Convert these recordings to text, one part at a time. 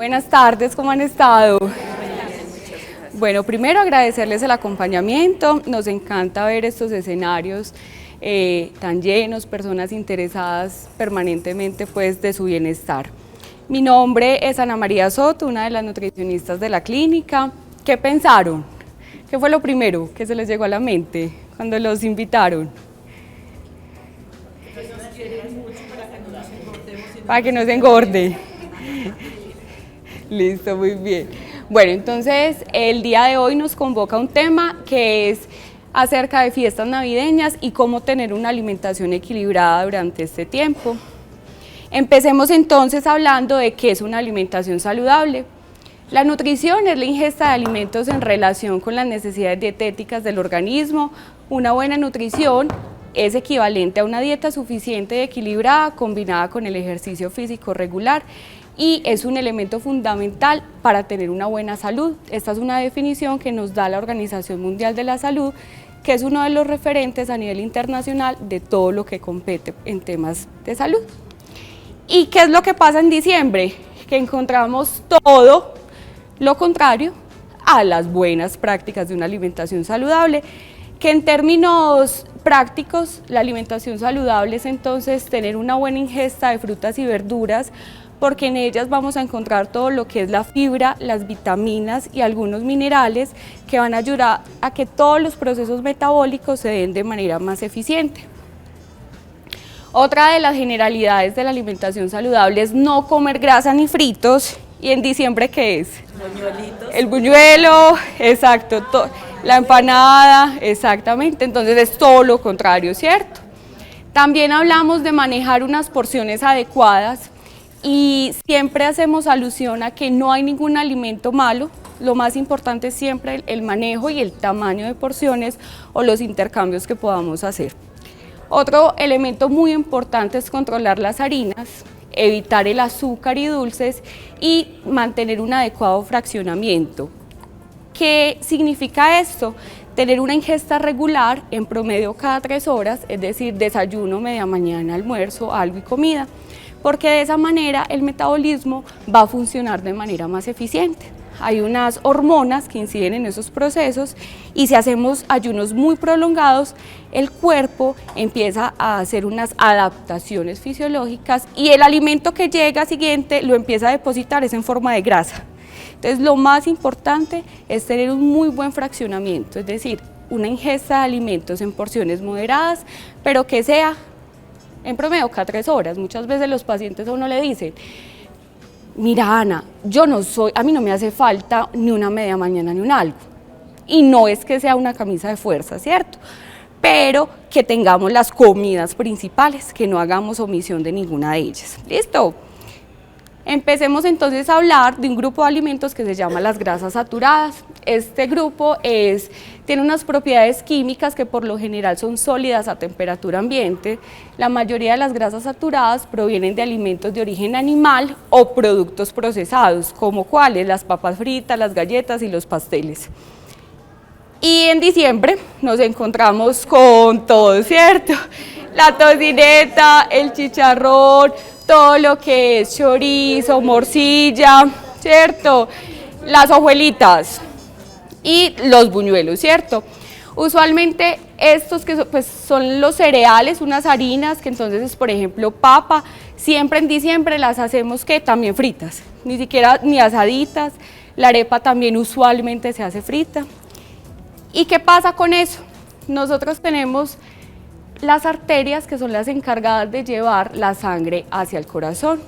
Buenas tardes, ¿cómo han estado? Bueno, primero agradecerles el acompañamiento, nos encanta ver estos escenarios tan llenos, personas interesadas permanentemente pues de su bienestar. Mi nombre es Ana María Soto, una de las nutricionistas de la clínica. ¿Qué pensaron? ¿Qué fue lo primero que se les llegó a la mente cuando los invitaron? Para que no se engorde. Listo, muy bien. Bueno, entonces el día de hoy nos convoca un tema que es acerca de fiestas navideñas y cómo tener una alimentación equilibrada durante este tiempo. Empecemos entonces hablando de qué es una alimentación saludable. La nutrición es la ingesta de alimentos en relación con las necesidades dietéticas del organismo. Una buena nutrición es equivalente a una dieta suficiente y equilibrada combinada con el ejercicio físico regular y es un elemento fundamental para tener una buena salud. Esta es una definición que nos da la Organización Mundial de la Salud, que es uno de los referentes a nivel internacional de todo lo que compete en temas de salud. ¿Y qué es lo que pasa en diciembre? Que encontramos todo lo contrario a las buenas prácticas de una alimentación saludable, que en términos prácticos la alimentación saludable es entonces tener una buena ingesta de frutas y verduras, porque en ellas vamos a encontrar todo lo que es la fibra, las vitaminas y algunos minerales que van a ayudar a que todos los procesos metabólicos se den de manera más eficiente. Otra de las generalidades de la alimentación saludable es no comer grasa ni fritos. ¿Y en diciembre qué es? Buñuelitos. El buñuelo, exacto, la empanada, exactamente, entonces es todo lo contrario, ¿cierto? También hablamos de manejar unas porciones adecuadas y siempre hacemos alusión a que no hay ningún alimento malo. Lo más importante es siempre el manejo y el tamaño de porciones o los intercambios que podamos hacer. Otro elemento muy importante es controlar las harinas, evitar el azúcar y dulces y mantener un adecuado fraccionamiento. ¿Qué significa esto? Tener una ingesta regular en promedio cada 3 horas, es decir, desayuno, media mañana, almuerzo, algo y comida, porque de esa manera el metabolismo va a funcionar de manera más eficiente. Hay unas hormonas que inciden en esos procesos y si hacemos ayunos muy prolongados, el cuerpo empieza a hacer unas adaptaciones fisiológicas y el alimento que llega siguiente lo empieza a depositar es en forma de grasa. Entonces lo más importante es tener un muy buen fraccionamiento, es decir, una ingesta de alimentos en porciones moderadas, pero que sea en promedio cada 3 horas. Muchas veces los pacientes a uno le dicen: mira, Ana, a mí no me hace falta ni una media mañana ni un algo. Y no es que sea una camisa de fuerza, ¿cierto? Pero que tengamos las comidas principales, que no hagamos omisión de ninguna de ellas. ¿Listo? Empecemos entonces a hablar de un grupo de alimentos que se llama las grasas saturadas. Este grupo tiene unas propiedades químicas que por lo general son sólidas a temperatura ambiente. La mayoría de las grasas saturadas provienen de alimentos de origen animal o productos procesados, como cuáles, las papas fritas, las galletas y los pasteles. Y en diciembre nos encontramos con todo, ¿cierto? La tocineta, el chicharrón, todo lo que es chorizo, morcilla, ¿cierto? Las hojuelitas y los buñuelos, ¿cierto? Usualmente estos que son los cereales, unas harinas, que entonces es por ejemplo papa, siempre en diciembre las hacemos que también fritas, ni siquiera ni asaditas, la arepa también usualmente se hace frita. ¿Y qué pasa con eso? Nosotros tenemos las arterias que son las encargadas de llevar la sangre hacia el corazón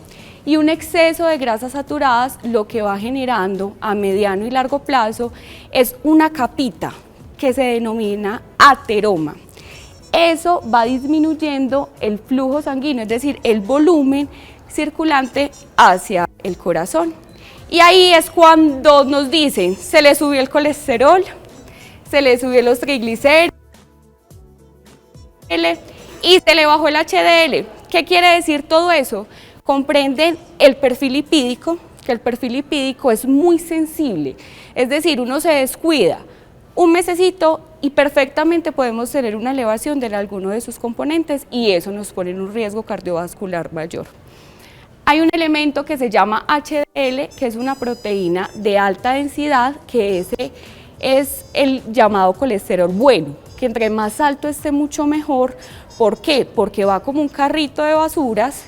y un exceso de grasas saturadas lo que va generando a mediano y largo plazo es una capita que se denomina ateroma. Eso va disminuyendo el flujo sanguíneo, es decir, el volumen circulante hacia el corazón. Y ahí es cuando nos dicen, se le subió el colesterol, se le subió los triglicéridos y se le bajó el HDL. ¿Qué quiere decir todo eso? Comprenden el perfil lipídico, que el perfil lipídico es muy sensible, es decir, uno se descuida un mesecito y perfectamente podemos tener una elevación de alguno de sus componentes y eso nos pone en un riesgo cardiovascular mayor. Hay un elemento que se llama HDL, que es una proteína de alta densidad, que ese es el llamado colesterol bueno, que entre más alto esté mucho mejor. ¿Por qué? Porque va como un carrito de basuras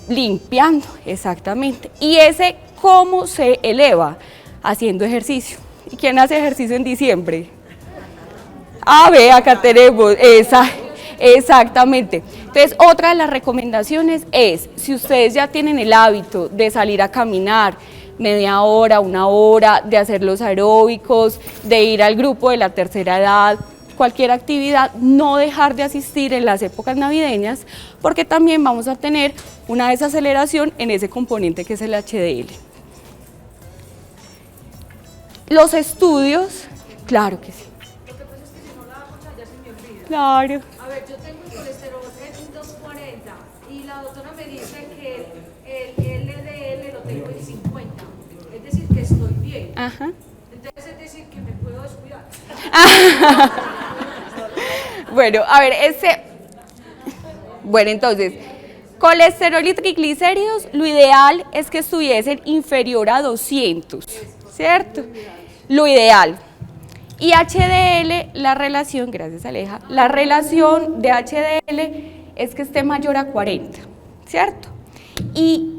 limpiando, exactamente. ¿Y ese cómo se eleva? Haciendo ejercicio. ¿Y quién hace ejercicio en diciembre? Ah, ve, acá tenemos esa. Exactamente. Entonces, otra de las recomendaciones es, si ustedes ya tienen el hábito de salir a caminar media hora, una hora, de hacer los aeróbicos, de ir al grupo de la tercera edad, cualquier actividad, no dejar de asistir en las épocas navideñas, porque también vamos a tener una desaceleración en ese componente que es el HDL. Los estudios, claro que sí. Lo que pasa es que si no la hago, ya se me olvida. Claro. A ver, yo tengo el colesterol en 240 y la doctora me dice que el LDL lo tengo en 50. Es decir, que estoy bien. Ajá. Entonces es decir, que me puedo descuidar. Bueno, a ver, bueno, entonces, colesterol y triglicéridos, lo ideal es que estuviesen inferior a 200, ¿cierto? Lo ideal. Y HDL, la relación, gracias Aleja, la relación de HDL es que esté mayor a 40, ¿cierto? Y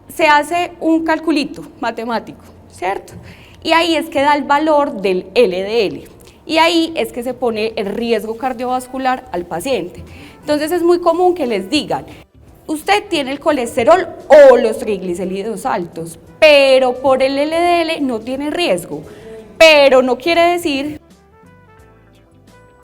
se hace un calculito matemático, ¿cierto? Y ahí es que da el valor del LDL. Y ahí es que se pone el riesgo cardiovascular al paciente. Entonces es muy común que les digan, usted tiene el colesterol o los triglicéridos altos, pero por el LDL no tiene riesgo. Pero no quiere decir,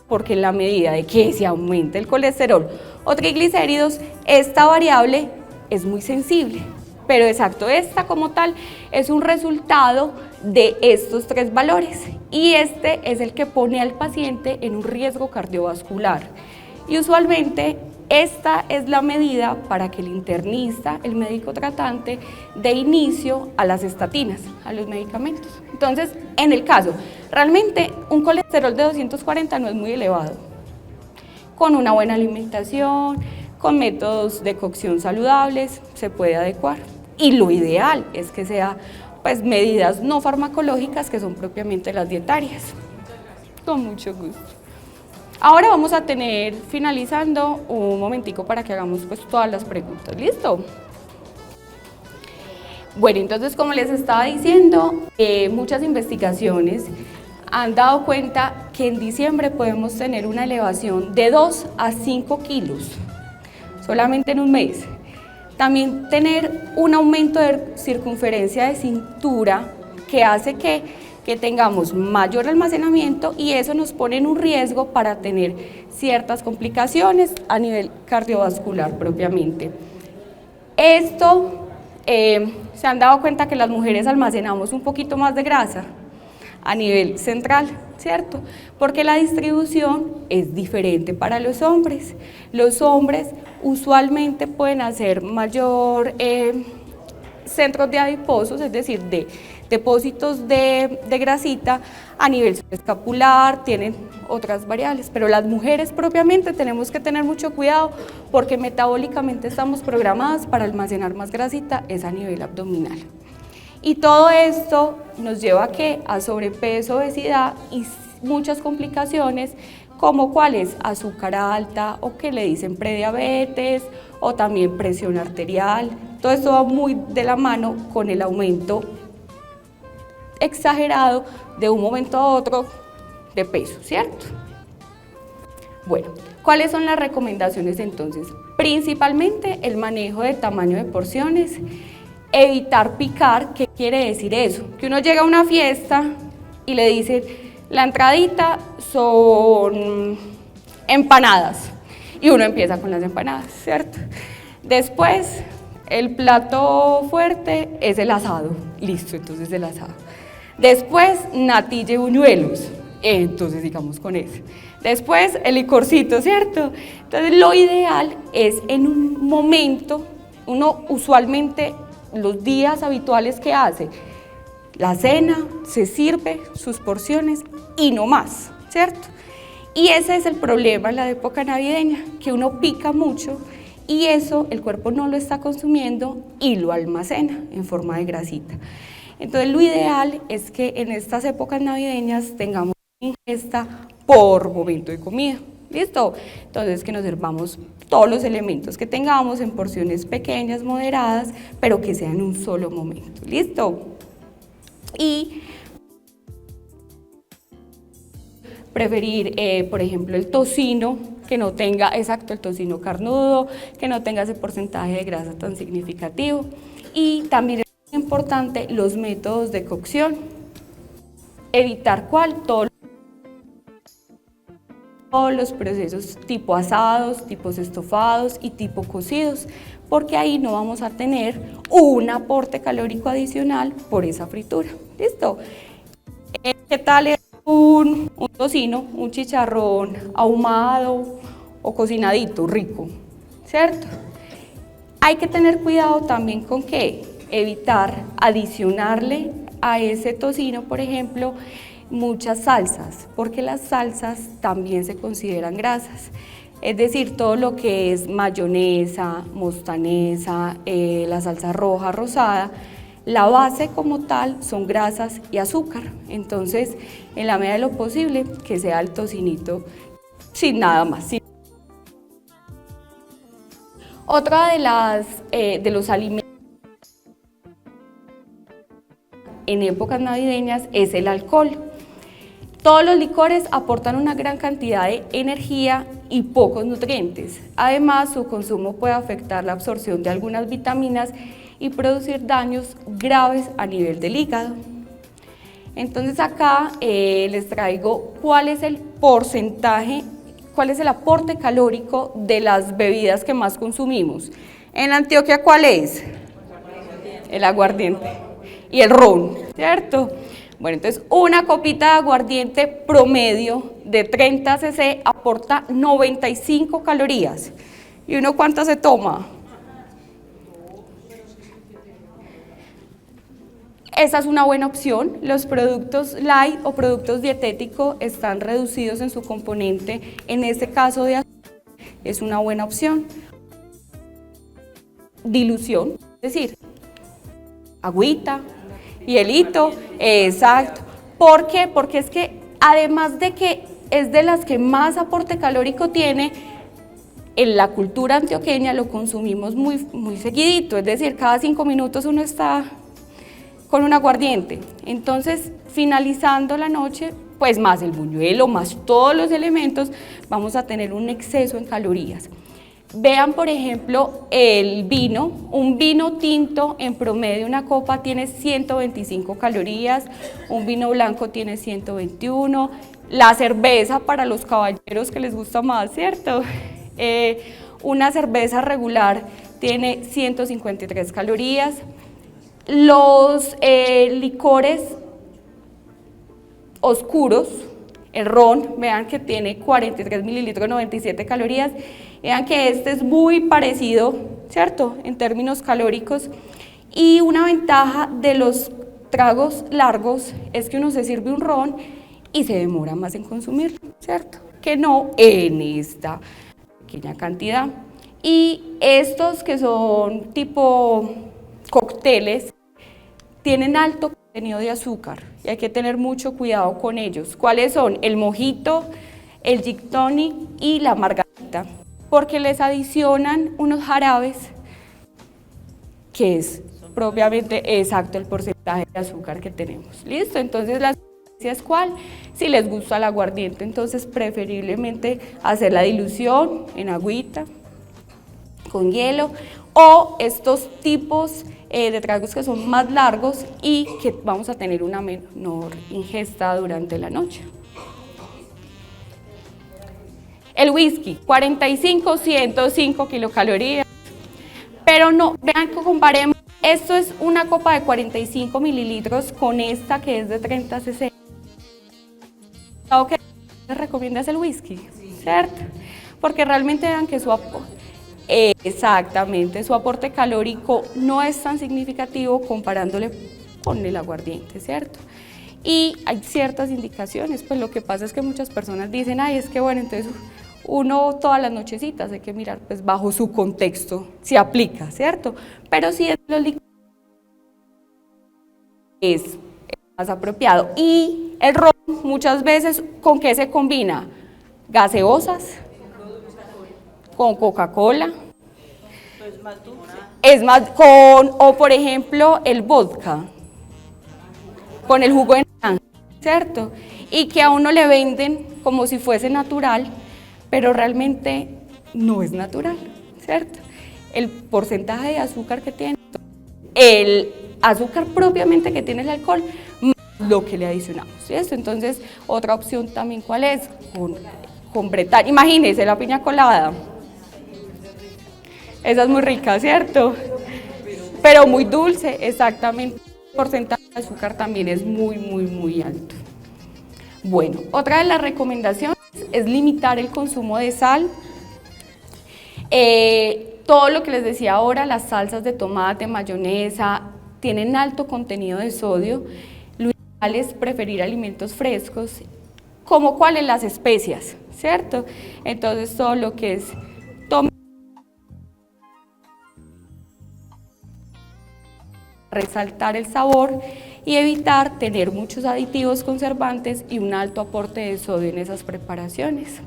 porque en la medida de que se aumente el colesterol o triglicéridos, esta variable es muy sensible. Pero exacto, esta como tal es un resultado de estos tres valores y este es el que pone al paciente en un riesgo cardiovascular. Y usualmente esta es la medida para que el internista, el médico tratante, dé inicio a las estatinas, a los medicamentos. Entonces, en el caso, realmente un colesterol de 240 no es muy elevado. Con una buena alimentación, con métodos de cocción saludables, se puede adecuar. Y lo ideal es que sea pues medidas no farmacológicas, que son propiamente las dietarias. Con mucho gusto. Ahora vamos a tener, finalizando, un momentico para que hagamos pues todas las preguntas. ¿Listo? Bueno, entonces como les estaba diciendo, muchas investigaciones han dado cuenta que en diciembre podemos tener una elevación de 2 a 5 kilos, solamente en un mes. También tener un aumento de circunferencia de cintura que hace que tengamos mayor almacenamiento y eso nos pone en un riesgo para tener ciertas complicaciones a nivel cardiovascular propiamente. Esto, se han dado cuenta que las mujeres almacenamos un poquito más de grasa a nivel central, ¿cierto? Porque la distribución es diferente para los hombres. Los hombres usualmente pueden hacer mayor centros de adiposos, es decir, de depósitos de grasita a nivel escapular, tienen otras variables, pero las mujeres propiamente tenemos que tener mucho cuidado porque metabólicamente estamos programadas para almacenar más grasita, es a nivel abdominal. Y todo esto nos lleva a sobrepeso, obesidad y muchas complicaciones como cuáles, azúcar alta o que le dicen prediabetes o también presión arterial. Todo esto va muy de la mano con el aumento exagerado de un momento a otro de peso, ¿cierto? Bueno, ¿cuáles son las recomendaciones entonces? Principalmente el manejo de tamaño de porciones, evitar picar. ¿Qué quiere decir eso? Que uno llega a una fiesta y le dicen, la entradita son empanadas y uno empieza con las empanadas, ¿cierto? Después el plato fuerte es el asado, listo, entonces el asado. Después natilla y buñuelos, entonces sigamos con eso. Después el licorcito, ¿cierto? Entonces lo ideal es en un momento, uno usualmente los días habituales que hace, la cena, se sirve sus porciones y no más, ¿cierto? Y ese es el problema en la época navideña, que uno pica mucho y eso el cuerpo no lo está consumiendo y lo almacena en forma de grasita. Entonces lo ideal es que en estas épocas navideñas tengamos ingesta por momento de comida. ¿Listo? Entonces que nos servamos todos los elementos que tengamos en porciones pequeñas, moderadas, pero que sean en un solo momento. ¿Listo? Y preferir, por ejemplo, el tocino, que no tenga, exacto, el tocino carnudo, que no tenga ese porcentaje de grasa tan significativo. Y también es importante los métodos de cocción. Evitar todos los procesos tipo asados, tipos estofados y tipo cocidos, porque ahí no vamos a tener un aporte calórico adicional por esa fritura. ¿Listo? ¿Qué tal es un tocino, un chicharrón ahumado o cocinadito, rico? ¿Cierto? Hay que tener cuidado también con que evitar adicionarle a ese tocino, por ejemplo, muchas salsas, porque las salsas también se consideran grasas. Es decir, todo lo que es mayonesa, mostanesa, la salsa roja, rosada, la base como tal son grasas y azúcar. Entonces, en la medida de lo posible, que sea el tocinito sin nada más. Otra de los alimentos en épocas navideñas es el alcohol. Todos los licores aportan una gran cantidad de energía y pocos nutrientes. Además, su consumo puede afectar la absorción de algunas vitaminas y producir daños graves a nivel del hígado. Entonces acá les traigo cuál es el porcentaje, cuál es el aporte calórico de las bebidas que más consumimos. En Antioquia, ¿cuál es? El aguardiente y el ron, ¿cierto? Bueno, entonces una copita de aguardiente promedio de 30 cc aporta 95 calorías. ¿Y uno cuántas se toma? Esa es una buena opción. Los productos light o productos dietéticos están reducidos en su componente, en este caso de azúcar, es una buena opción. Dilución, es decir, agüita, hielito, exacto. ¿Por qué? Porque es que además de que es de las que más aporte calórico tiene, en la cultura antioqueña lo consumimos muy seguidito, es decir, cada 5 minutos uno está con un aguardiente. Entonces, finalizando la noche, pues más el buñuelo, más todos los elementos, vamos a tener un exceso en calorías. Vean, por ejemplo, el vino. Un vino tinto, en promedio una copa tiene 125 calorías, un vino blanco tiene 121, la cerveza para los caballeros que les gusta más, ¿cierto? Una cerveza regular tiene 153 calorías. Los licores oscuros, el ron, vean que tiene 43 mililitros, 97 calorías. Vean que este es muy parecido, ¿cierto?, en términos calóricos. Y una ventaja de los tragos largos es que uno se sirve un ron y se demora más en consumirlo, ¿cierto?, que no en esta pequeña cantidad. Y estos que son tipo cócteles tienen alto contenido de azúcar y hay que tener mucho cuidado con ellos. ¿Cuáles son? El mojito, el gin tonic y la margarita, porque les adicionan unos jarabes que es propiamente exacto el porcentaje de azúcar que tenemos. ¿Listo? Entonces la sugerencia es ¿cuál? Si les gusta el aguardiente, entonces preferiblemente hacer la dilución en agüita, con hielo, o estos tipos de tragos que son más largos y que vamos a tener una menor ingesta durante la noche. El whisky, 45, 105 kilocalorías, pero no, vean que comparemos, esto es una copa de 45 mililitros con esta que es de 30 cc. ¿Qué les recomiendas el whisky? ¿Cierto? Porque realmente vean que su aporte, exactamente, su aporte calórico no es tan significativo comparándole con el aguardiente, ¿cierto? Y hay ciertas indicaciones, pues lo que pasa es que muchas personas dicen, ay, es que bueno, entonces uno todas las nochecitas hay que mirar pues bajo su contexto si aplica, ¿cierto? Pero sí es los líquidos es más apropiado. Y el ron muchas veces, ¿con qué se combina? Gaseosas, con Coca-Cola, es más o por ejemplo el vodka, con el jugo de naranja, ¿cierto? Y que a uno le venden como si fuese natural, pero realmente no es natural, ¿cierto? El porcentaje de azúcar que tiene, el azúcar propiamente que tiene el alcohol, más lo que le adicionamos, ¿cierto? Entonces, otra opción también, ¿cuál es? Con Bretaña. Imagínense la piña colada. Esa es muy rica, ¿cierto? Pero muy dulce, exactamente. El porcentaje de azúcar también es muy alto. Bueno, otra de las recomendaciones es limitar el consumo de sal. Todo lo que les decía ahora, las salsas de tomate, mayonesa, tienen alto contenido de sodio. Lo ideal es preferir alimentos frescos, como cuáles las especias, ¿cierto? Entonces todo lo que es resaltar el sabor y evitar tener muchos aditivos conservantes y un alto aporte de sodio en esas preparaciones.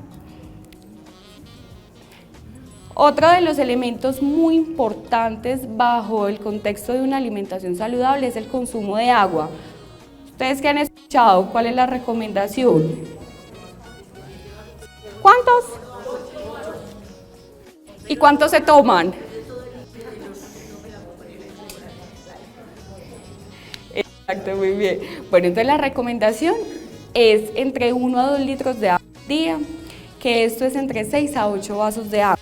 Otro de los elementos muy importantes bajo el contexto de una alimentación saludable es el consumo de agua. ¿Ustedes qué han escuchado? ¿Cuál es la recomendación? ¿Cuántos? ¿Y cuántos se toman? Exacto, muy bien. Bueno, entonces la recomendación es entre 1 a 2 litros de agua al día, que esto es entre 6 a 8 vasos de agua.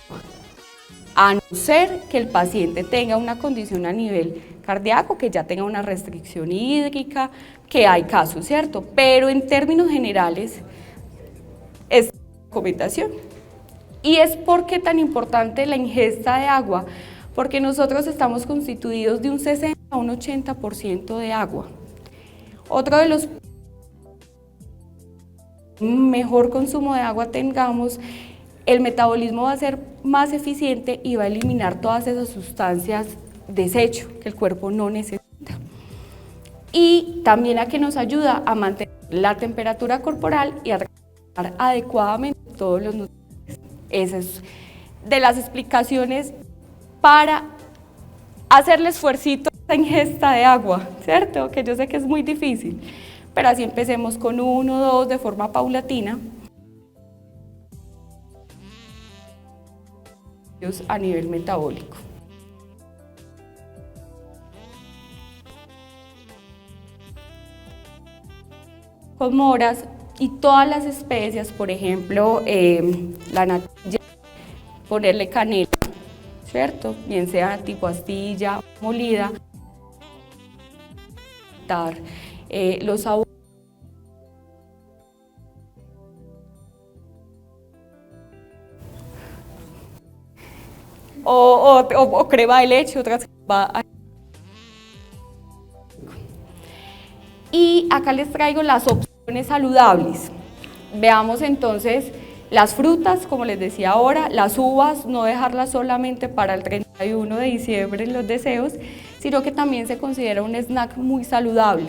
A no ser que el paciente tenga una condición a nivel cardíaco, que ya tenga una restricción hídrica, que hay casos, ¿cierto? Pero en términos generales es recomendación. ¿Y es por qué tan importante la ingesta de agua? Porque nosotros estamos constituidos de un 60 a un 80% de agua. Otro de los mejor consumo de agua tengamos, el metabolismo va a ser más eficiente y va a eliminar todas esas sustancias desecho que el cuerpo no necesita. Y también a que nos ayuda a mantener la temperatura corporal y a recuperar adecuadamente todos los nutrientes. Esa es de las explicaciones para hacerle esfuercito a esa ingesta de agua, ¿cierto? Que yo sé que es muy difícil, pero así empecemos con 1 o 2 de forma paulatina. A nivel metabólico. Con moras y todas las especias, por ejemplo, la natilla, ponerle canela, ¿cierto? Bien sea tipo astilla, molida, los sabores. O crema de leche, otras y acá les traigo las opciones saludables. Veamos entonces las frutas, como les decía ahora, las uvas, no dejarlas solamente para el 31 de diciembre en los deseos, sino que también se considera un snack muy saludable.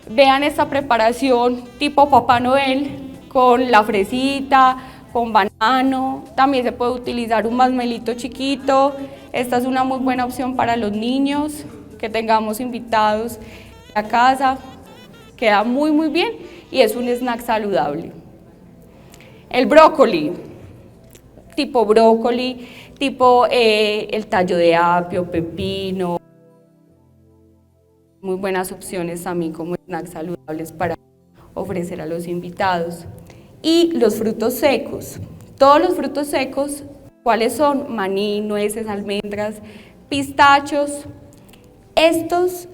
Vean esta preparación tipo Papá Noel, con la fresita, con banano, también se puede utilizar un masmelito chiquito. Esta es una muy buena opción para los niños, que tengamos invitados a casa, queda muy bien y es un snack saludable. El brócoli, tipo el tallo de apio, pepino, muy buenas opciones también como snacks saludables para ofrecer a los invitados. Y los frutos secos, todos los frutos secos, ¿cuáles son? Maní, nueces, almendras, pistachos. Estos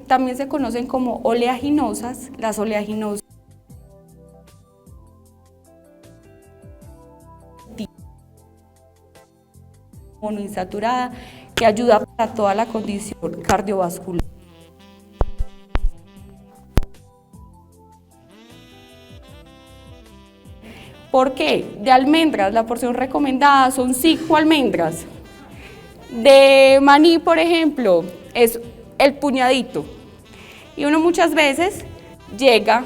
también se conocen como oleaginosas. Las oleaginosas monoinsaturada, que ayuda para toda la condición cardiovascular. ¿Por qué? De almendras, la porción recomendada son 5 almendras. De maní, por ejemplo, es el puñadito. Y uno muchas veces llega,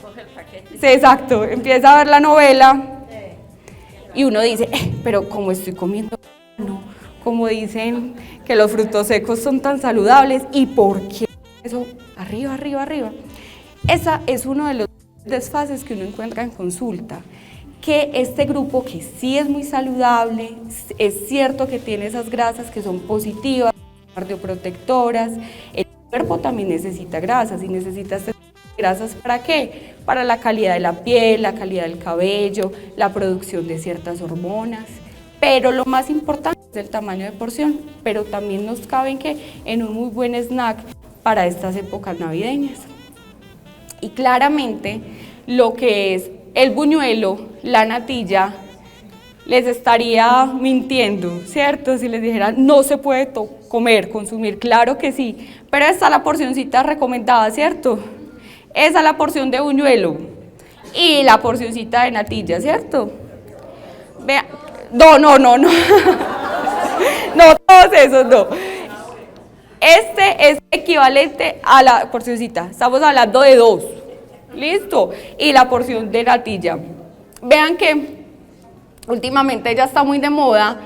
coge el paquete. Sí, exacto, empieza a ver la novela y uno dice, pero como estoy comiendo, no, como dicen que los frutos secos son tan saludables, ¿y por qué eso? Arriba, arriba, arriba. Esa es uno de los desfases que uno encuentra en consulta, que este grupo que sí es muy saludable, es cierto que tiene esas grasas que son positivas, cardioprotectoras, el cuerpo también necesita grasas y necesita estas grasas ¿para qué? Para la calidad de la piel, la calidad del cabello, la producción de ciertas hormonas, pero lo más importante es el tamaño de porción, pero también nos caben que en un muy buen snack para estas épocas navideñas. Y claramente lo que es el buñuelo, la natilla, les estaría mintiendo, ¿cierto? Si les dijera no se puede comer, consumir, claro que sí, pero esta es la porcioncita recomendada, ¿cierto? Esa es la porción de buñuelo y la porcioncita de natilla, ¿cierto? Vean, no, no todos esos no. Este es equivalente a la porcioncita, estamos hablando de 2, ¿listo? Y la porción de natilla. Vean que últimamente ya está muy de moda,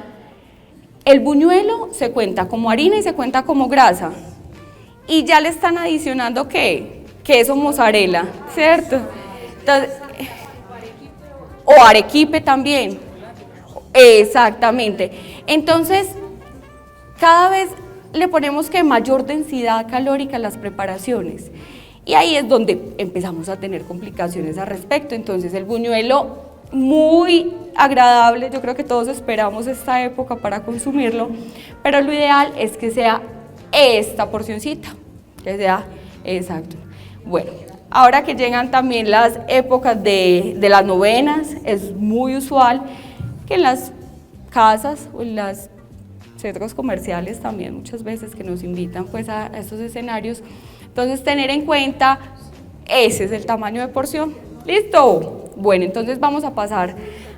el buñuelo se cuenta como harina y se cuenta como grasa. Y ya le están adicionando, ¿qué? Queso mozzarella, ¿cierto? Entonces, o arequipe también, exactamente. Entonces, cada vez le ponemos que mayor densidad calórica a las preparaciones y ahí es donde empezamos a tener complicaciones al respecto. Entonces el buñuelo muy agradable, yo creo que todos esperamos esta época para consumirlo, pero lo ideal es que sea esta porcioncita, que sea exacto. Bueno, ahora que llegan también las épocas de las novenas, es muy usual que en las casas o en las centros comerciales también muchas veces que nos invitan pues a estos escenarios, entonces tener en cuenta ese es el tamaño de porción. ¿Listo? Bueno, entonces vamos a pasar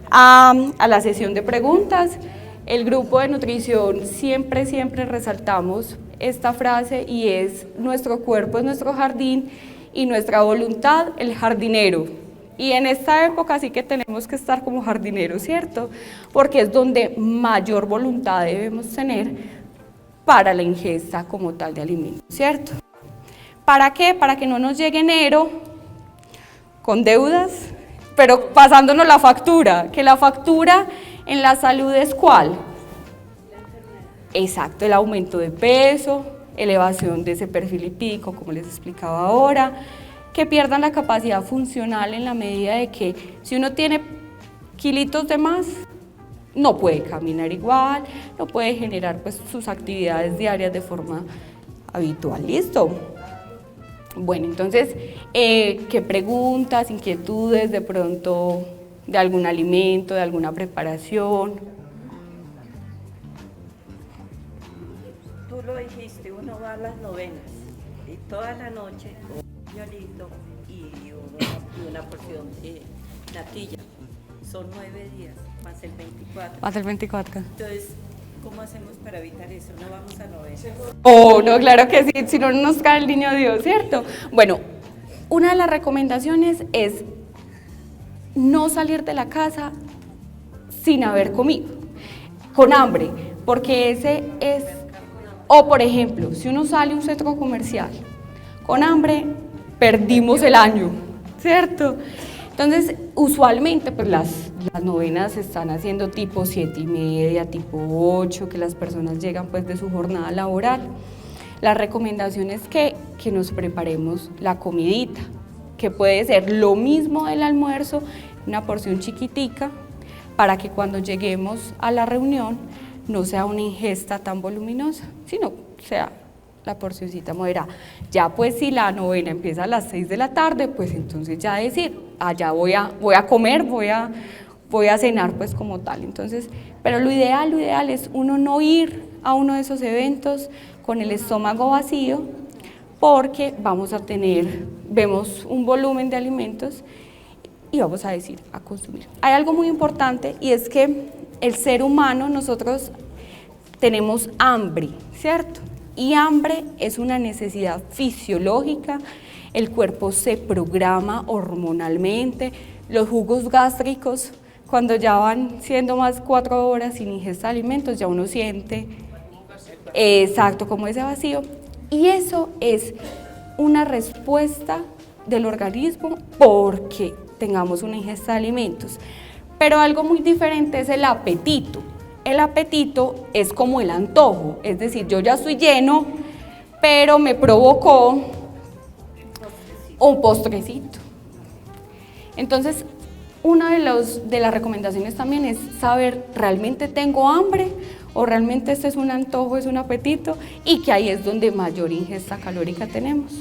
a la sesión de preguntas. El grupo de nutrición siempre resaltamos esta frase y es: nuestro cuerpo es nuestro jardín y nuestra voluntad el jardinero. Y en esta época sí que tenemos que estar como jardineros, ¿cierto? Porque es donde mayor voluntad debemos tener para la ingesta como tal de alimentos, ¿cierto? ¿Para qué? Para que no nos llegue enero con deudas, pero pasándonos la factura, que la factura en la salud es ¿cuál? Exacto, el aumento de peso, elevación de ese perfil lipídico, como les explicaba ahora, que pierdan la capacidad funcional en la medida de que si uno tiene kilitos de más, no puede caminar igual, no puede generar pues sus actividades diarias de forma habitual. ¿Listo? Bueno, entonces, ¿qué preguntas, inquietudes de pronto de algún alimento, de alguna preparación? Tú lo dijiste, uno va a las novenas y toda la noche un buñuelito y una porción de natilla. Son 9 días, más el 24. Más el 24. Entonces, ¿cómo hacemos para evitar eso? ¿No vamos a novenas? Oh, no, claro que sí, si no nos cae el niño Dios, ¿cierto? Bueno, una de las recomendaciones es no salir de la casa sin haber comido, con hambre, porque ese es, o por ejemplo, si uno sale a un centro comercial con hambre, perdimos el año, ¿cierto? Entonces, usualmente pues las novenas se están haciendo tipo 7:30, tipo 8, que las personas llegan pues de su jornada laboral. La recomendación es que nos preparemos la comidita, que puede ser lo mismo del almuerzo, una porción chiquitica, para que cuando lleguemos a la reunión no sea una ingesta tan voluminosa, sino sea la porcioncita moderada. Ya pues si la novena empieza a las 6 de la tarde, pues entonces ya decir, allá voy a comer, voy a cenar pues como tal. Entonces, pero lo ideal es uno no ir a uno de esos eventos con el estómago vacío, porque vemos un volumen de alimentos y vamos a decir a consumir. Hay algo muy importante y es que el ser humano, nosotros tenemos hambre, ¿cierto? Y hambre es una necesidad fisiológica, el cuerpo se programa hormonalmente, los jugos gástricos, cuando ya van siendo más 4 horas sin ingesta de alimentos, ya uno siente, exacto, como ese vacío, y eso es una respuesta del organismo porque tengamos una ingesta de alimentos. Pero algo muy diferente es el apetito. El apetito es como el antojo, es decir, yo ya estoy lleno, pero me provocó un postrecito. Entonces, una de las recomendaciones también es saber, ¿realmente tengo hambre? ¿O realmente este es un antojo, es un apetito? Y que ahí es donde mayor ingesta calórica tenemos.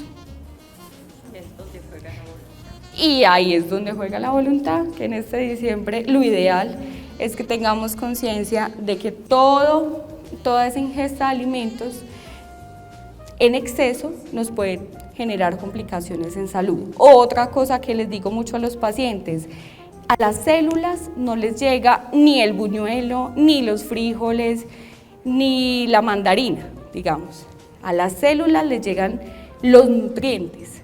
Y ahí es donde juega la voluntad, que en este diciembre lo ideal es que tengamos conciencia de que toda esa ingesta de alimentos en exceso nos puede generar complicaciones en salud. Otra cosa que les digo mucho a los pacientes, a las células no les llega ni el buñuelo, ni los frijoles, ni la mandarina, digamos. A las células les llegan los nutrientes.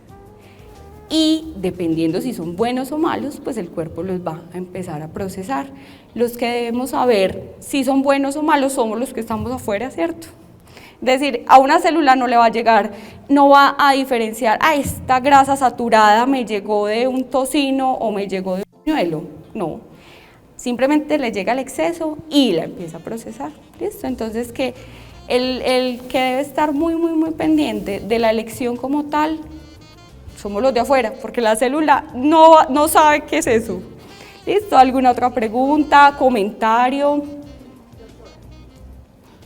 Y dependiendo si son buenos o malos, pues el cuerpo los va a empezar a procesar. Los que debemos saber si son buenos o malos somos los que estamos afuera, ¿cierto? Es decir, a una célula no le va a llegar, no va a diferenciar, esta grasa saturada me llegó de un tocino o me llegó de un buñuelo. No, simplemente le llega el exceso y la empieza a procesar. ¿Listo? Entonces que el que debe estar muy pendiente de la elección como tal, somos los de afuera, porque la célula no sabe qué es eso. ¿Listo? ¿Alguna otra pregunta, comentario?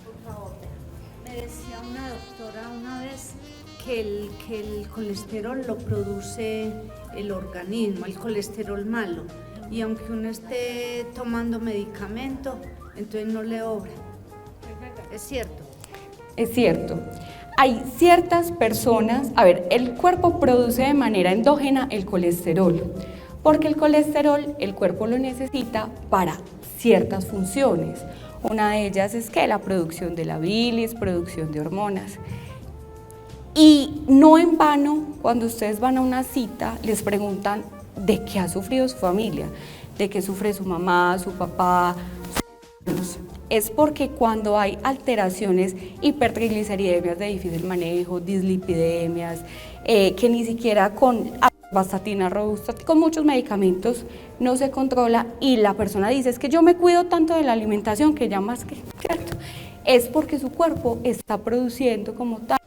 Por favor, me decía una doctora una vez que el colesterol lo produce el organismo, el colesterol malo, y aunque uno esté tomando medicamento, entonces no le obra. ¿Es cierto? Es cierto. Hay ciertas personas, el cuerpo produce de manera endógena el colesterol, porque el colesterol el cuerpo lo necesita para ciertas funciones. Una de ellas es que la producción de la bilis, producción de hormonas. Y no en vano, cuando ustedes van a una cita, les preguntan de qué ha sufrido su familia, de qué sufre su mamá, su papá, sus hermanos. Es porque cuando hay alteraciones, hipertrigliceridemias de difícil manejo, dislipidemias, que ni siquiera con atorvastatina robusta, con muchos medicamentos no se controla y la persona dice, es que yo me cuido tanto de la alimentación que ya más que, ¿cierto? Es porque su cuerpo está produciendo como tal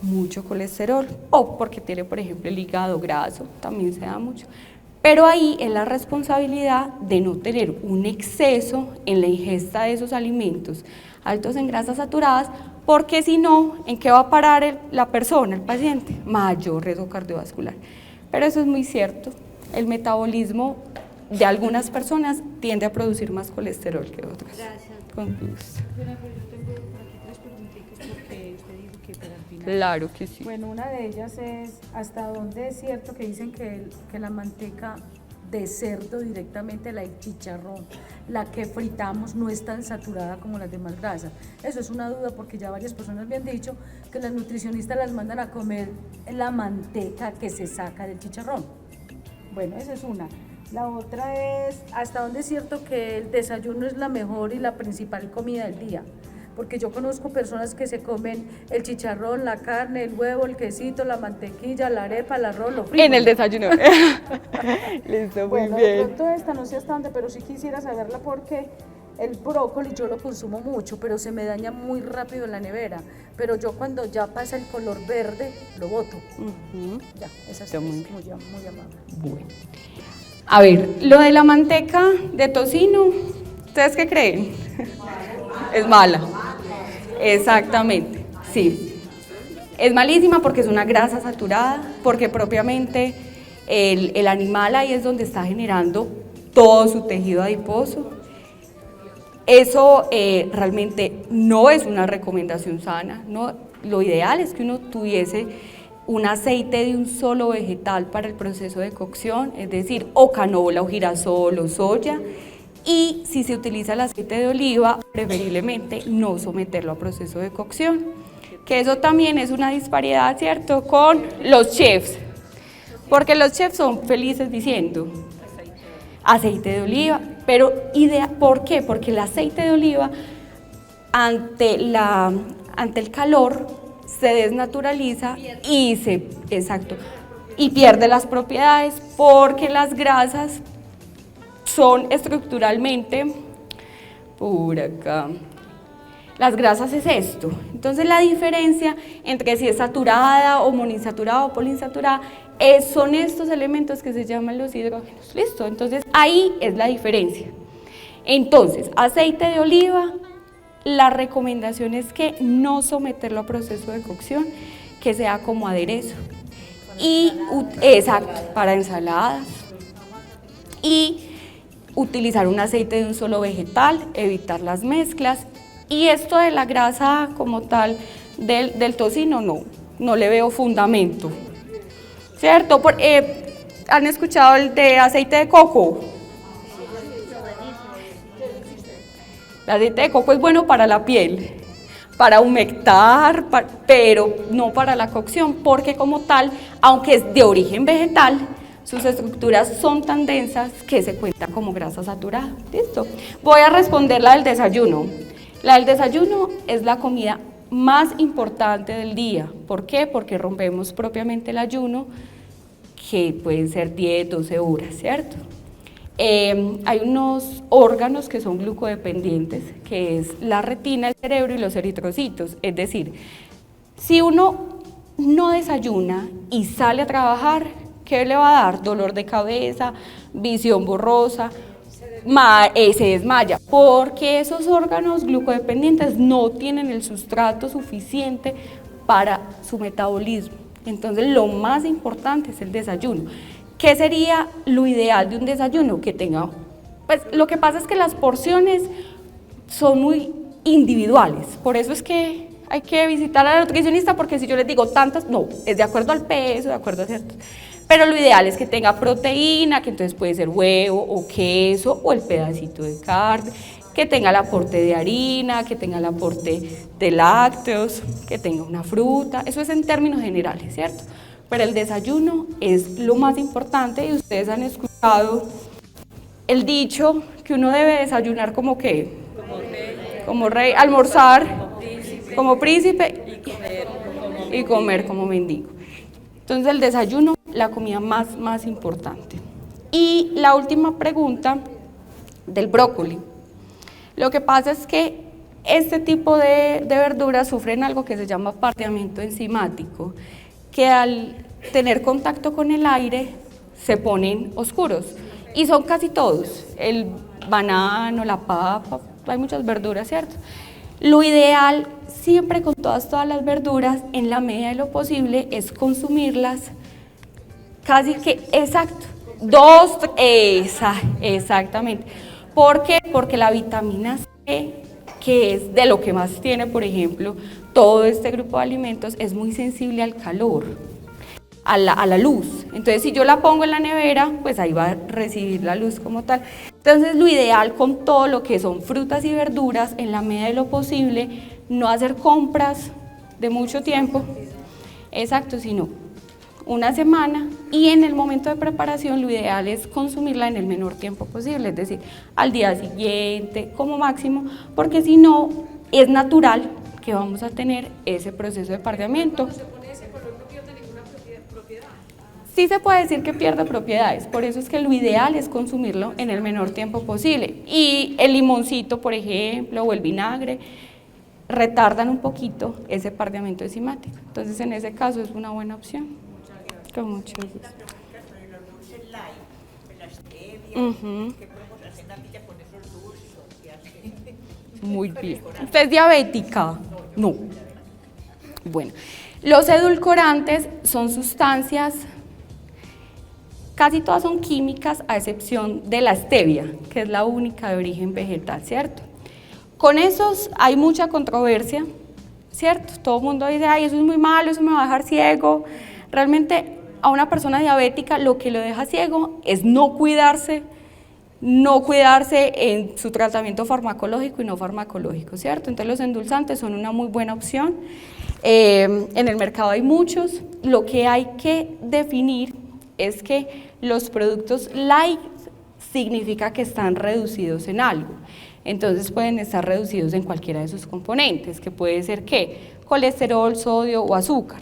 mucho colesterol o porque tiene, por ejemplo, el hígado graso, también se da mucho. Pero ahí es la responsabilidad de no tener un exceso en la ingesta de esos alimentos altos en grasas saturadas, porque si no, ¿en qué va a parar la persona, el paciente? Mayor riesgo cardiovascular. Pero eso es muy cierto, el metabolismo de algunas personas tiende a producir más colesterol que otras. Gracias. Con gusto. Yo tengo por aquí 3 preguntitas porque usted dijo que para el final. Claro que sí. Bueno, una de ellas es, ¿hasta dónde es cierto que dicen que la manteca de cerdo directamente, la de chicharrón, la que fritamos, no es tan saturada como las demás grasas? Eso es una duda porque ya varias personas me han dicho que las nutricionistas las mandan a comer la manteca que se saca del chicharrón. Bueno, esa es una. La otra es, ¿hasta dónde es cierto que el desayuno es la mejor y la principal comida del día? Porque yo conozco personas que se comen el chicharrón, la carne, el huevo, el quesito, la mantequilla, la arepa, el arroz, lo frito. En el desayuno. Listo, muy Bueno, bien. de pronto esta no sé hasta dónde, pero sí quisiera saberla porque el brócoli yo lo consumo mucho, pero se me daña muy rápido en la nevera. Pero yo cuando ya pasa el color verde, lo boto. Ya, esa es Está muy muy bien. amable. Bueno. A ver, lo de la manteca de tocino, ¿ustedes qué creen? Es mala. Exactamente, sí. Es malísima porque es una grasa saturada, porque propiamente el animal ahí es donde está generando todo su tejido adiposo. Eso realmente no es una recomendación sana, ¿no? Lo ideal es que uno tuviese un aceite de un solo vegetal para el proceso de cocción, es decir, o canola, o girasol, o soya, y si se utiliza el aceite de oliva, preferiblemente no someterlo a proceso de cocción, que eso también es una disparidad, ¿cierto?, con los chefs, porque los chefs son felices diciendo aceite de oliva, pero ¿por qué? Porque el aceite de oliva ante el calor se desnaturaliza y y pierde las propiedades, porque las grasas son estructuralmente, por acá, las grasas es esto. Entonces la diferencia entre si es saturada o monoinsaturada o poliinsaturada son estos elementos que se llaman los hidrógenos. ¿Listo? Entonces ahí es la diferencia. Entonces, aceite de oliva, la recomendación es que no someterlo a proceso de cocción, que sea como aderezo. Exacto, para ensaladas. Y utilizar un aceite de un solo vegetal, evitar las mezclas. Y esto de la grasa como tal del tocino, no le veo fundamento, ¿cierto? ¿Han escuchado el de aceite de coco? El aceite de coco es bueno para la piel, para humectar, pero no para la cocción, porque como tal, aunque es de origen vegetal, sus estructuras son tan densas que se cuenta como grasa saturada. ¿Listo? Voy a responder la del desayuno. La del desayuno es la comida más importante del día. ¿Por qué? Porque rompemos propiamente el ayuno, que pueden ser 10, 12 horas, ¿cierto? Hay unos órganos que son glucodependientes, que es la retina, el cerebro y los eritrocitos. Es decir, si uno no desayuna y sale a trabajar, ¿qué le va a dar? Dolor de cabeza, visión borrosa, se desmaya, porque esos órganos glucodependientes no tienen el sustrato suficiente para su metabolismo. Entonces lo más importante es el desayuno. ¿Qué sería lo ideal de un desayuno? Que tenga, pues lo que pasa es que las porciones son muy individuales, por eso es que hay que visitar a la nutricionista, porque si yo les digo tantas, no, es de acuerdo al peso, de acuerdo a ciertos. Pero lo ideal es que tenga proteína, que entonces puede ser huevo o queso o el pedacito de carne, que tenga el aporte de harina, que tenga el aporte de lácteos, que tenga una fruta, eso es en términos generales, ¿cierto? Pero el desayuno es lo más importante y ustedes han escuchado el dicho que uno debe desayunar como ¿qué? Como rey, almorzar como príncipe y comer como mendigo. Entonces el desayuno, la comida más importante. Y la última pregunta del brócoli. Lo que pasa es que este tipo de verduras sufren algo que se llama pardeamiento enzimático, que al tener contacto con el aire se ponen oscuros. Y son casi todos, el banano, la papa, hay muchas verduras, ¿cierto? Lo ideal siempre con todas las verduras, en la medida de lo posible, es consumirlas casi que exacto, exactamente. ¿Por qué? Porque la vitamina C, que es de lo que más tiene, por ejemplo, todo este grupo de alimentos, es muy sensible al calor, a la luz. Entonces, si yo la pongo en la nevera, pues ahí va a recibir la luz como tal. Entonces, lo ideal con todo lo que son frutas y verduras, en la medida de lo posible, no hacer compras de mucho tiempo, exacto, sino una semana, y en el momento de preparación lo ideal es consumirla en el menor tiempo posible, es decir, al día siguiente como máximo, porque si no, es natural que vamos a tener ese proceso de pardeamiento. Sí se puede decir que pierde propiedades, por eso es que lo ideal es consumirlo en el menor tiempo posible. Y el limoncito, por ejemplo, o el vinagre, retardan un poquito ese pardeamiento enzimático. Entonces, en ese caso es una buena opción. Con mucho gusto. Muy bien. ¿Usted es diabética? No. Bueno, los edulcorantes son sustancias, casi todas son químicas, a excepción de la stevia, que es la única de origen vegetal, ¿cierto? Con esos hay mucha controversia, ¿cierto? Todo el mundo dice, ay, eso es muy malo, eso me va a dejar ciego, Realmente a una persona diabética lo que lo deja ciego es no cuidarse en su tratamiento farmacológico y no farmacológico, ¿cierto? Entonces los endulzantes son una muy buena opción. En el mercado hay muchos. Lo que hay que definir es que los productos light significa que están reducidos en algo. Entonces pueden estar reducidos en cualquiera de sus componentes, que puede ser ¿qué? Colesterol, sodio o azúcar.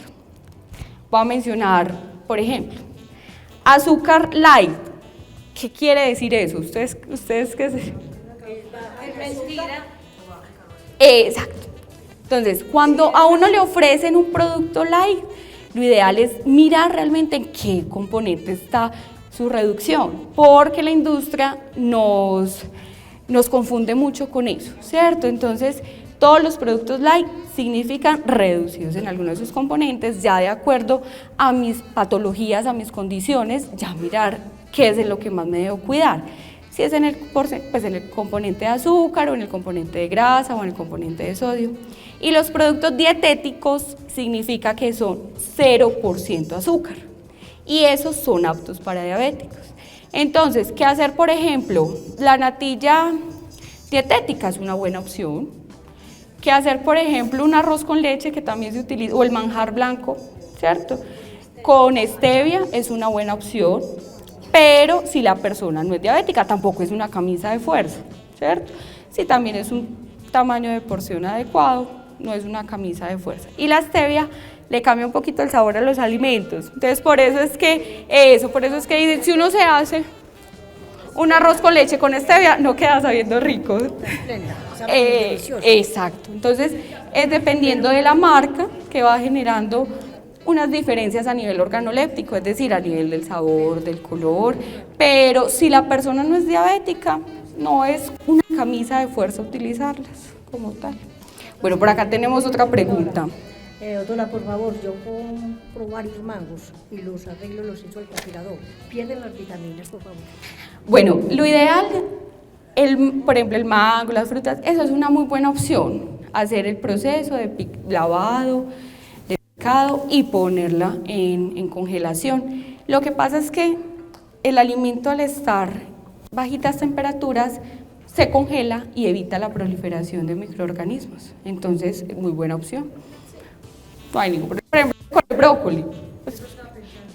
Voy a mencionar, por ejemplo, azúcar light. ¿Qué quiere decir eso? ¿Ustedes qué se...? Es mentira. Exacto. Entonces, cuando a uno le ofrecen un producto light, lo ideal es mirar realmente en qué componente está su reducción, porque la industria nos confunde mucho con eso, ¿cierto? Entonces, todos los productos light significan reducidos en algunos de sus componentes, ya de acuerdo a mis patologías, a mis condiciones, ya mirar qué es en lo que más me debo cuidar. Si es en el componente de azúcar o en el componente de grasa o en el componente de sodio. Y los productos dietéticos significa que son 0% azúcar y esos son aptos para diabéticos. Entonces, ¿qué hacer? Por ejemplo, la natilla dietética es una buena opción. ¿Qué hacer? Por ejemplo, un arroz con leche que también se utiliza, o el manjar blanco, ¿cierto? Con stevia es una buena opción. Pero si la persona no es diabética, tampoco es una camisa de fuerza, ¿cierto? Si también es un tamaño de porción adecuado, no es una camisa de fuerza. Y la stevia le cambia un poquito el sabor a los alimentos. Entonces, por eso es que dicen, si uno se hace un arroz con leche con stevia, no queda sabiendo rico. Exacto. Entonces, es dependiendo de la marca que va generando unas diferencias a nivel organoléptico, es decir, a nivel del sabor, del color, pero si la persona no es diabética, no es una camisa de fuerza utilizarlas como tal. Bueno, por acá tenemos otra pregunta. Doctora, por favor, yo compro varios mangos y los arreglo, los echo al congelador. ¿Pierden las vitaminas, por favor? Bueno, lo ideal, por ejemplo, el mango, las frutas, eso es una muy buena opción, hacer el proceso de lavado, y ponerla en congelación. Lo que pasa es que el alimento al estar bajitas temperaturas se congela y evita la proliferación de microorganismos. Entonces, muy buena opción. No hay ningún problema. Por ejemplo, con el brócoli, pues,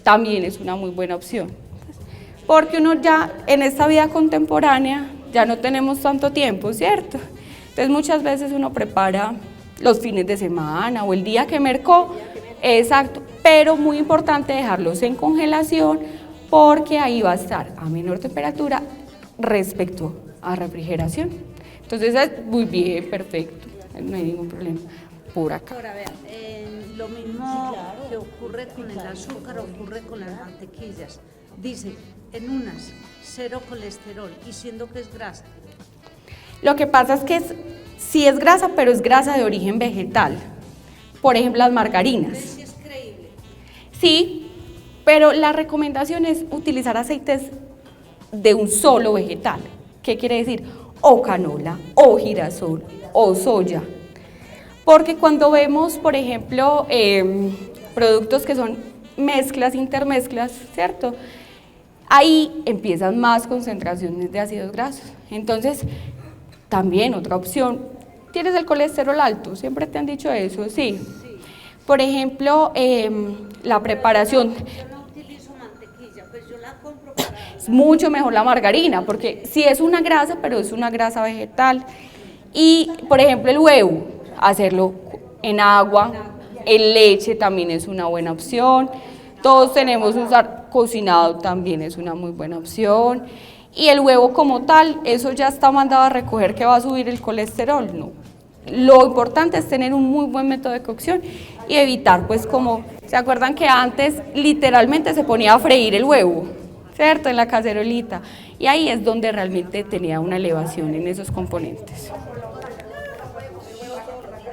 también es una muy buena opción. Porque uno ya en esta vida contemporánea ya no tenemos tanto tiempo, ¿cierto? Entonces muchas veces uno prepara los fines de semana o el día que mercó. Exacto, pero muy importante dejarlos en congelación porque ahí va a estar a menor temperatura respecto a refrigeración. Entonces es muy bien, perfecto, no hay ningún problema. Por acá. Ahora vean, lo mismo que ocurre con el azúcar ocurre con las mantequillas. Dice, en unas, 0 colesterol y siendo que es grasa. Lo que pasa es que sí es grasa, pero es grasa de origen vegetal. Por ejemplo, las margarinas. ¿Sí es creíble? Sí, pero la recomendación es utilizar aceites de un solo vegetal. ¿Qué quiere decir? O canola, o girasol, o soya. Porque cuando vemos, por ejemplo, productos que son mezclas, intermezclas, ¿cierto? Ahí empiezan más concentraciones de ácidos grasos. Entonces, también otra opción. ¿Tienes el colesterol alto? ¿Siempre te han dicho eso? Sí. Por ejemplo, la preparación. Yo no utilizo mantequilla, pues yo la compro para... Es mucho mejor la margarina, porque sí es una grasa, pero es una grasa vegetal. Y, por ejemplo, el huevo, hacerlo en agua, en leche también es una buena opción. Todos tenemos usar cocinado, también es una muy buena opción. Y el huevo como tal, eso ya está mandado a recoger que va a subir el colesterol, no. Lo importante es tener un muy buen método de cocción y evitar, pues como, ¿se acuerdan que antes literalmente se ponía a freír el huevo? ¿Cierto? En la cacerolita. Y ahí es donde realmente tenía una elevación en esos componentes.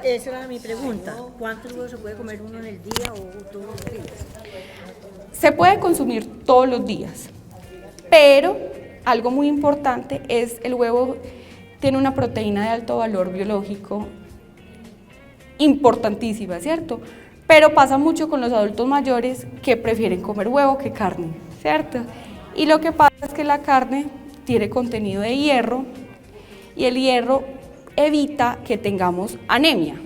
Esa era mi pregunta. ¿Cuántos huevos se puede comer uno en el día o todos los días? Se puede consumir todos los días, pero algo muy importante es el huevo tiene una proteína de alto valor biológico importantísima, ¿cierto? Pero pasa mucho con los adultos mayores que prefieren comer huevo que carne, ¿cierto? Y lo que pasa es que la carne tiene contenido de hierro y el hierro evita que tengamos anemia.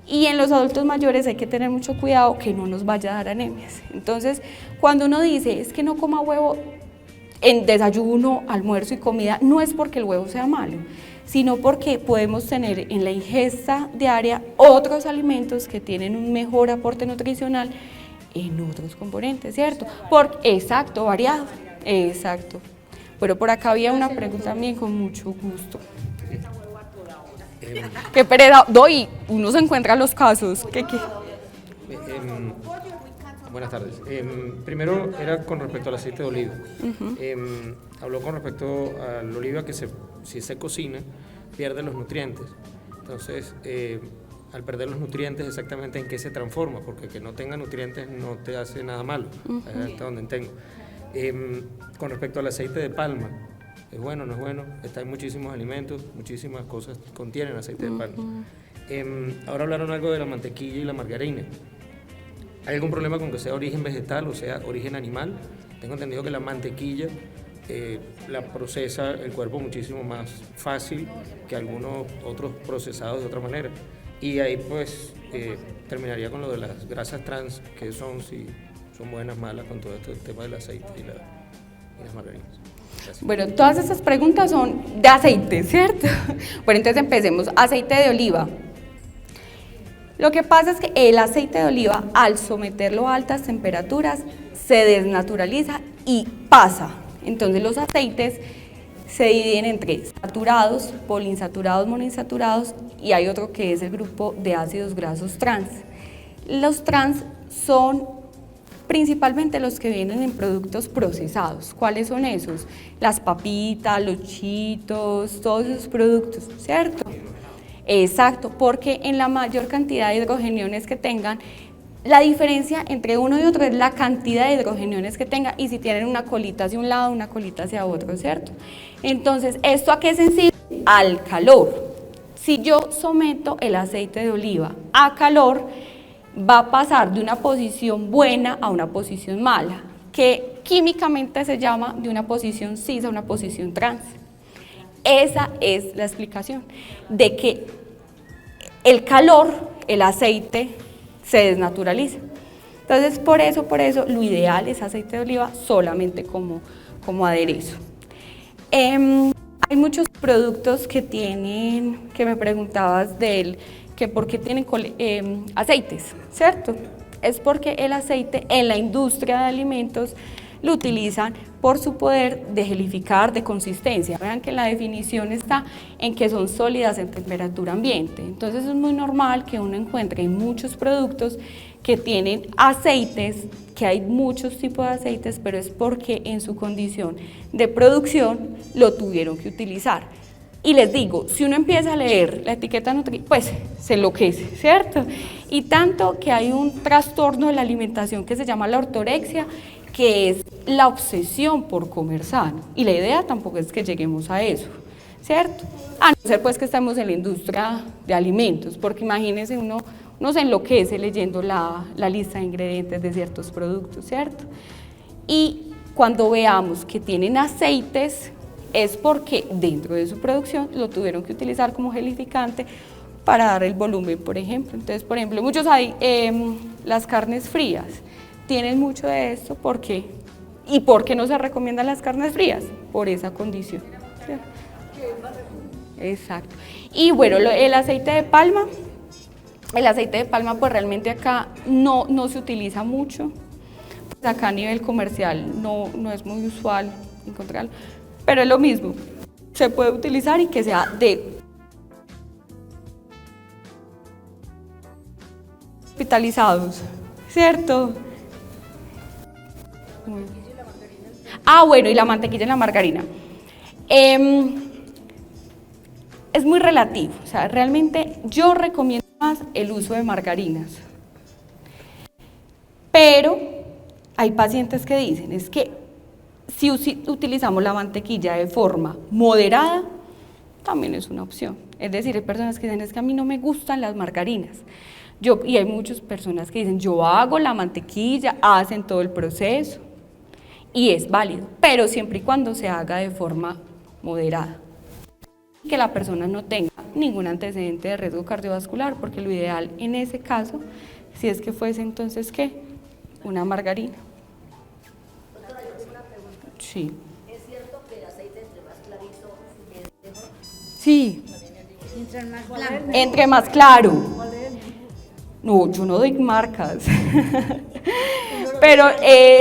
Y en los adultos mayores hay que tener mucho cuidado que no nos vaya a dar anemias. Entonces, cuando uno dice, es que no coma huevo en desayuno, almuerzo y comida, no es porque el huevo sea malo, sino porque podemos tener en la ingesta diaria otros alimentos que tienen un mejor aporte nutricional en otros componentes, ¿cierto? Exacto, variado, exacto. Pero por acá había una pregunta también con mucho gusto. Qué pereza, doy, uno se encuentra los casos. Buenas tardes. Primero era con respecto al aceite de oliva. Habló con respecto al oliva que si se cocina pierde los nutrientes. Entonces, al perder los nutrientes, exactamente en qué se transforma, porque que no tenga nutrientes no te hace nada malo, hasta donde entiendo. Con respecto al aceite de palma, ¿es bueno o no es bueno? Hay muchísimos alimentos, muchísimas cosas contienen aceite de palma. Ahora hablaron algo de la mantequilla y la margarina. ¿Hay algún problema con que sea origen vegetal o sea origen animal? Tengo entendido que la mantequilla la procesa el cuerpo muchísimo más fácil que algunos otros procesados de otra manera. Y ahí pues terminaría con lo de las grasas trans, que son, si son buenas, malas, con todo este tema del aceite y las margarinas. Gracias. Bueno, todas estas preguntas son de aceite, ¿cierto? Bueno, entonces empecemos. Aceite de oliva. Lo que pasa es que el aceite de oliva, al someterlo a altas temperaturas, se desnaturaliza y pasa. Entonces los aceites se dividen entre saturados, poliinsaturados, monoinsaturados, y hay otro que es el grupo de ácidos grasos trans. Los trans son principalmente los que vienen en productos procesados. ¿Cuáles son esos? Las papitas, los chitos, todos esos productos, ¿cierto? Exacto, porque en la mayor cantidad de hidrogeniones que tengan, la diferencia entre uno y otro es la cantidad de hidrogeniones que tenga y si tienen una colita hacia un lado, una colita hacia otro, ¿cierto? Entonces, ¿esto a qué es sensible? Al calor. Si yo someto el aceite de oliva a calor, va a pasar de una posición buena a una posición mala, que químicamente se llama de una posición cis a una posición trans. Esa es la explicación de que el calor, el aceite, se desnaturaliza. Entonces, por eso, lo ideal es aceite de oliva solamente como aderezo. Hay muchos productos que me preguntabas de él, que por qué tienen aceites, ¿cierto? Es porque el aceite en la industria de alimentos lo utilizan por su poder de gelificar, de consistencia. Vean que la definición está en que son sólidas en temperatura ambiente. Entonces es muy normal que uno encuentre en muchos productos que tienen aceites, que hay muchos tipos de aceites, pero es porque en su condición de producción lo tuvieron que utilizar. Y les digo, si uno empieza a leer la etiqueta nutricional, pues se enloquece, ¿cierto? Y tanto que hay un trastorno de la alimentación que se llama la ortorexia, que es la obsesión por comer sano. Y la idea tampoco es que lleguemos a eso, ¿cierto? A no ser pues que estamos en la industria de alimentos, porque imagínense uno se enloquece leyendo la lista de ingredientes de ciertos productos, ¿cierto? Y cuando veamos que tienen aceites, es porque dentro de su producción lo tuvieron que utilizar como gelificante para dar el volumen, por ejemplo. Entonces, por ejemplo, muchos hay las carnes frías, tienen mucho de esto, ¿por qué? ¿Y por qué no se recomiendan las carnes frías? Por esa condición. ¿Sí? Exacto. Y bueno, el aceite de palma pues realmente acá no se utiliza mucho, pues acá a nivel comercial no es muy usual encontrarlo, pero es lo mismo, se puede utilizar y que sea de hospitalizados, ¿cierto? Bueno, y la mantequilla y la margarina. Es muy relativo, o sea, realmente yo recomiendo más el uso de margarinas. Pero hay pacientes que dicen, es que si utilizamos la mantequilla de forma moderada, también es una opción. Es decir, hay personas que dicen, es que a mí no me gustan las margarinas. Y hay muchas personas que dicen, yo hago la mantequilla, hacen todo el proceso y es válido, pero siempre y cuando se haga de forma moderada. Que la persona no tenga ningún antecedente de riesgo cardiovascular, porque lo ideal en ese caso, si es que fuese entonces, ¿qué? Una margarina. Sí. ¿Es cierto que el aceite entre más clarito es mejor? Sí. Mientras más blanco. Entre más claro. No, yo no doy marcas, pero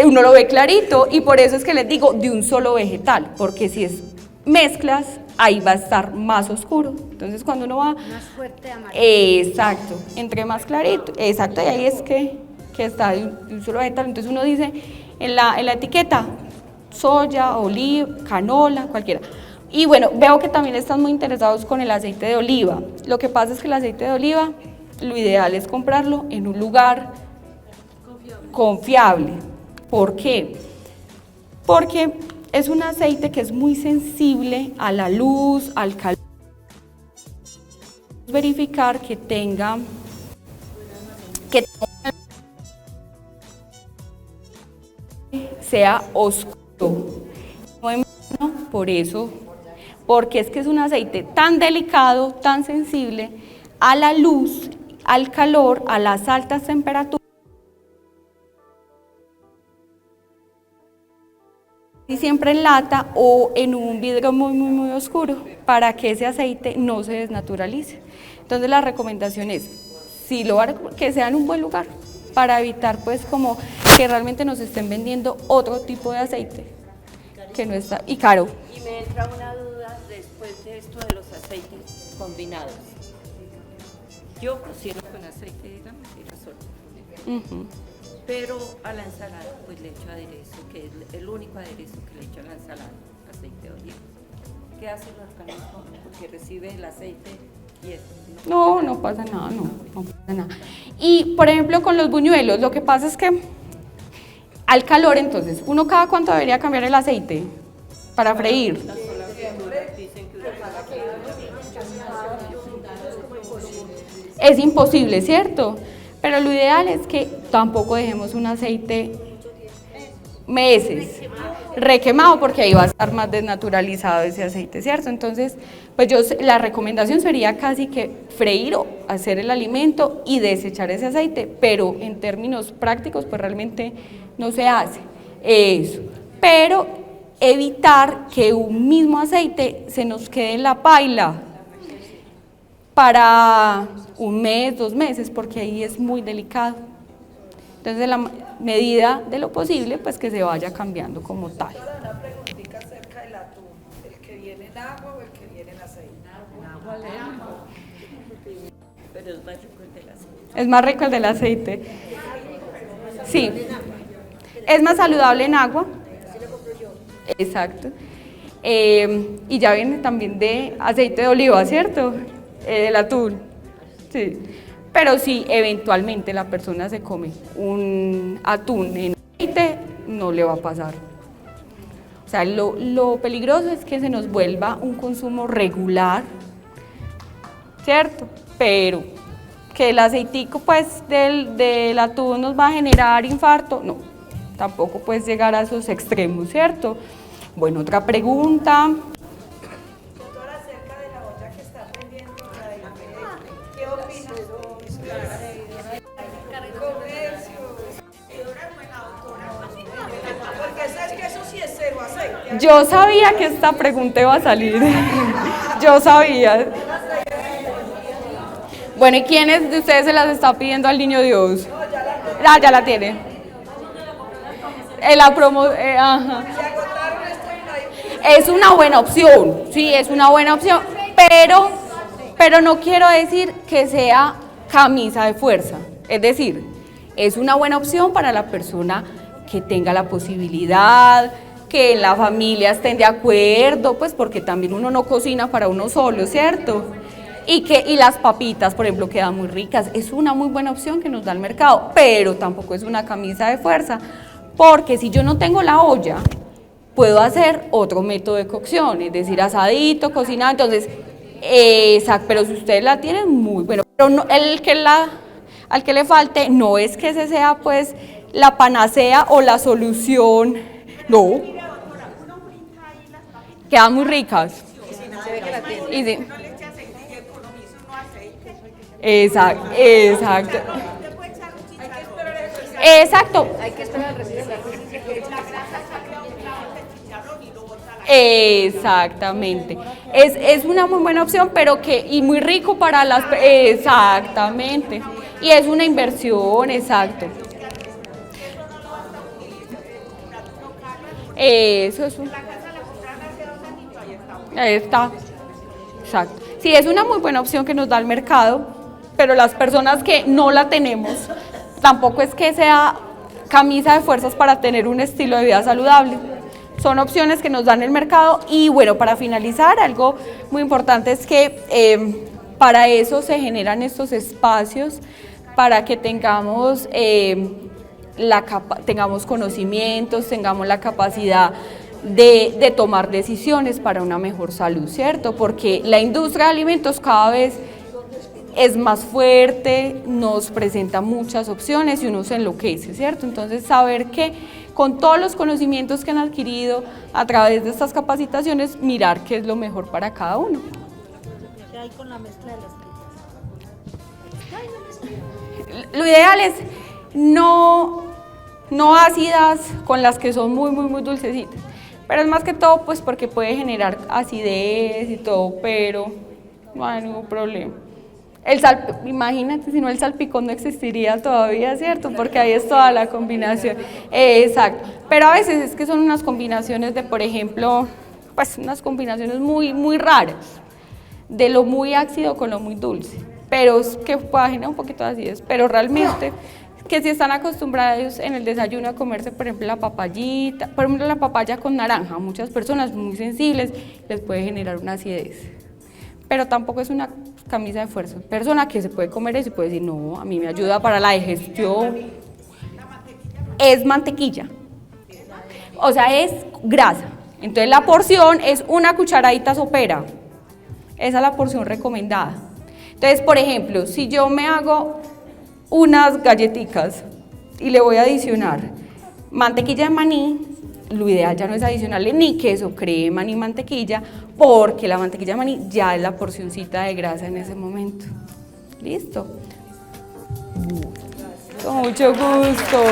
uno lo ve clarito y por eso es que les digo de un solo vegetal, porque si es mezclas, ahí va a estar más oscuro. Entonces cuando uno va... Más fuerte amarillo. Exacto, entre más clarito, exacto, y ahí es que está de un solo vegetal. Entonces uno dice en la etiqueta, soya, oliva, canola, cualquiera. Y bueno, veo que también están muy interesados con el aceite de oliva. Lo que pasa es que el aceite de oliva, lo ideal es comprarlo en un lugar confiable. ¿Por qué? Porque es un aceite que es muy sensible a la luz, al calor. Verificar que tenga sea oscuro. Por eso, porque es que es un aceite tan delicado, tan sensible a la luz, al calor, a las altas temperaturas. Y siempre en lata o en un vidrio muy oscuro para que ese aceite no se desnaturalice. Entonces la recomendación es, si lo van a, que sea en un buen lugar para evitar pues como que realmente nos estén vendiendo otro tipo de aceite que no está y caro. Y me entra una duda después de esto de los aceites combinados. Yo cocino con aceite de girasol, pero a la ensalada pues le echo aderezo, que es el único aderezo que le echo a la ensalada, aceite de oliva. ¿Qué hace el organismo? Porque recibe el aceite y eso. No pasa nada, no pasa nada. Y por ejemplo con los buñuelos, lo que pasa es que al calor entonces, ¿uno cada cuánto debería cambiar el aceite para freír? Es imposible, ¿cierto? Pero lo ideal es que tampoco dejemos un aceite meses requemado porque ahí va a estar más desnaturalizado ese aceite, ¿cierto? Entonces, pues la recomendación sería casi que freír o hacer el alimento y desechar ese aceite, pero en términos prácticos pues realmente no se hace eso, pero evitar que un mismo aceite se nos quede en la paila para un mes, 2 meses, porque ahí es muy delicado. Entonces, en la medida de lo posible, pues que se vaya cambiando como tal. Una preguntita acerca del atún, ¿el que viene en agua o el que viene en aceite? Pero es más rico el del aceite. Es más rico el del aceite. Sí, es más saludable en agua. Exacto. Y ya viene también de aceite de oliva, ¿cierto? El atún. Sí. Pero si eventualmente la persona se come un atún en aceite, no le va a pasar. O sea, lo peligroso es que se nos vuelva un consumo regular, ¿cierto? Pero que el aceitico pues del atún nos va a generar infarto, no, tampoco puedes llegar a esos extremos, ¿cierto? Bueno, otra pregunta. Doctora, acerca de la otra que está vendiendo, la de la PDI, ¿qué opinas? Porque sabes que eso sí es cero aceite. Yo sabía que esta pregunta iba a salir. Yo sabía. Bueno, ¿y quiénes de ustedes se las está pidiendo al niño Dios? Ya la tiene. La promo, ajá. Es una buena opción, sí, es una buena opción, pero no quiero decir que sea camisa de fuerza. Es decir, es una buena opción para la persona que tenga la posibilidad, que en la familia estén de acuerdo, pues porque también uno no cocina para uno solo, ¿cierto? Y las papitas, por ejemplo, quedan muy ricas. Es una muy buena opción que nos da el mercado, pero tampoco es una camisa de fuerza, porque si yo no tengo la olla, puedo hacer otro método de cocción, es decir, asadito, cocinado. Entonces, exacto, pero si ustedes la tienen, muy bueno. Pero no, el que la al que le falte, no es que ese sea pues la panacea o la solución, no. Quedan muy ricas. Y sí. Exacto, exacto. Exacto. Exactamente. Es una muy buena opción, pero que, y muy rico para las, exactamente. Y es una inversión, exacto. Eso es un... Ahí está. Exacto. Sí, es una muy buena opción que nos da el mercado, pero las personas que no la tenemos, tampoco es que sea camisa de fuerzas para tener un estilo de vida saludable. Son opciones que nos dan el mercado y bueno, para finalizar, algo muy importante es que para eso se generan estos espacios, para que tengamos, tengamos conocimientos, tengamos la capacidad de tomar decisiones para una mejor salud, ¿cierto? Porque la industria de alimentos cada vez es más fuerte, nos presenta muchas opciones y uno se enloquece, ¿cierto? Entonces, saber que con todos los conocimientos que han adquirido a través de estas capacitaciones, mirar qué es lo mejor para cada uno. ¿Qué hay con la mezcla de las fritas? Lo ideal es no ácidas con las que son muy dulcecitas, pero es más que todo pues porque puede generar acidez y todo, pero no hay ningún problema. Imagínate, si no el salpicón no existiría todavía, ¿cierto? Porque ahí es toda la combinación. Exacto. Pero a veces es que son unas combinaciones de, por ejemplo, pues unas combinaciones muy raras, de lo muy ácido con lo muy dulce, pero es que pueda generar un poquito de acidez, pero realmente que si están acostumbrados en el desayuno a comerse, por ejemplo, la papayita, por ejemplo, la papaya con naranja, muchas personas muy sensibles les puede generar una acidez. Pero tampoco es una camisa de fuerza. Persona que se puede comer eso y puede decir, no, a mí me ayuda para la digestión. Es mantequilla. O sea, es grasa. Entonces la porción es una cucharadita sopera. Esa es la porción recomendada. Entonces, por ejemplo, si yo me hago unas galletitas y le voy a adicionar mantequilla de maní, lo ideal ya no es adicionarle ni queso, crema, ni mantequilla, porque la mantequilla de maní ya es la porcioncita de grasa en ese momento. ¿Listo? Con mucho gusto.